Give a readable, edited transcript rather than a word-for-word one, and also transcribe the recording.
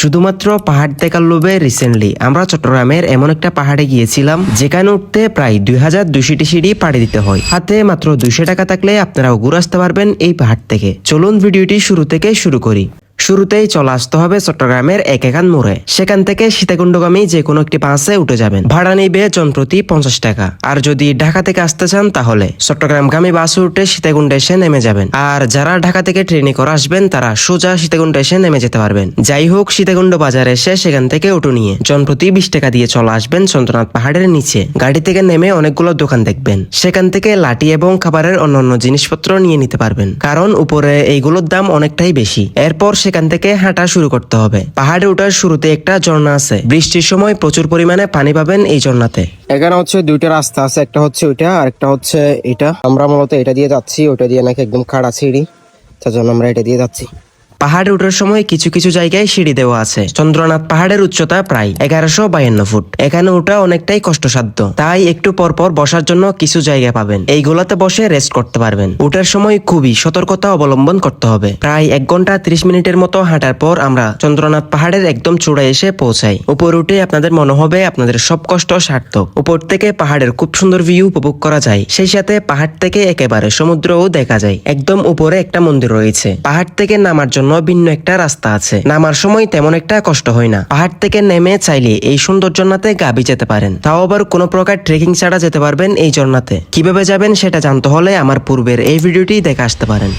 শুধুমাত্র পাহাড় দেখার লোভে রিসেন্টলি আমরা চট্টগ্রামের এমন একটা পাহাড়ে গিয়েছিলাম যেখানে উঠতে প্রায় 2200টি সিঁড়ি পাড়ি দিতে হয়। হাতে মাত্র 200 টাকা থাকলে আপনারাও ঘুরে আসতে পারবেন এই পাহাড় থেকে। চলুন ভিডিওটি শুরু থেকে শুরু করি। শুরুতেই চলে আসতে হবে চট্টগ্রামের একেকান মোড়ে। সেখান থেকে সীতাকুণ্ডগামী যে কোনো একটি বাসে উঠে যাবেন। ভাড়া নিবে জনপ্রতি 50 টাকা। আর যদি ঢাকা থেকে আসতে চান তাহলে চট্টগ্রামগামী বাসে উঠে সীতাকুণ্ড এসে নেমে যাবেন। আর যারা ঢাকা থেকে ট্রেনে করে আসবেন তারা সোজা সীতাকুণ্ড এসে নেমে যেতে পারবেন। যাই হোক, সীতাকুণ্ড বাজারে এসে সেখান থেকে অটো নিয়ে জনপ্রতি 20 টাকা দিয়ে চলে আসবেন চন্দ্রনাথ পাহাড়ের নিচে। গাড়ি থেকে নেমে অনেকগুলো দোকান দেখবেন। সেখান থেকে লাঠি এবং খাবারের অন্যান্য জিনিসপত্র নিয়ে নিতে পারবেন, কারণ উপরে এইগুলোর দাম অনেকটাই বেশি। এরপর সেখান থেকে হাঁটা শুরু করতে হবে। পাহাড়ে ওঠার শুরুতে একটা ঝর্ণা আছে। বৃষ্টির সময় প্রচুর পরিমাণে পানি পাবেন এই ঝর্ণাতে। এখানে হচ্ছে দুইটা রাস্তা আছে, একটা হচ্ছে ওইটা আর একটা হচ্ছে এটা। আমরা মূলত এটা দিয়ে যাচ্ছি, ওইটা দিয়ে নাকি একদম খাড়া সিঁড়ি, তার জন্য আমরা এটা দিয়ে যাচ্ছি। পাহাড়ে ওঠার সময় কিছু কিছু জায়গায় সিঁড়ি দেওয়া আছে। চন্দ্রনাথ পাহাড়ের উচ্চতা প্রায় 1152 ফুট। এখানে ওঠা অনেকটাই কষ্টসাধ্য, তাই একটু পরপর বসার জন্য কিছু জায়গা পাবেন। এইগুলাতে বসে রেস্ট করতে পারবেন। ওঠার সময় খুবই সতর্কতা অবলম্বন করতে হবে। প্রায় 1 ঘন্টা 30 মিনিটের মতো হাঁটার পর আমরা চন্দ্রনাথ পাহাড়ের একদম চূড়ায় এসে পৌঁছাই। উপর উঠে আপনাদের মনে হবে আপনাদের সব কষ্ট সার্থক। উপর থেকে পাহাড়ের খুব সুন্দর ভিউ উপভোগ করা যায়। সেই সাথে পাহাড় থেকে একেবারে সমুদ্রও দেখা যায়। একদম উপরে একটা মন্দির রয়েছে। পাহাড় থেকে নামার জন্য ভিন্ন একটা রাস্তা আছে। নামার সময় তেমন একটা কষ্ট হয় না। পাহাড় থেকে নেমে চাইলে এই সুন্দর ঝর্ণাতে গাবি যেতে পারেন। তাও আবার কোনো প্রকার ট্রেকিং ছাড়া যেতে পারবেন এই ঝর্ণাতে। কিভাবে যাবেন সেটা জানতে হলে আমার পূর্বের এই ভিডিওটি দেখে আসতে পারেন।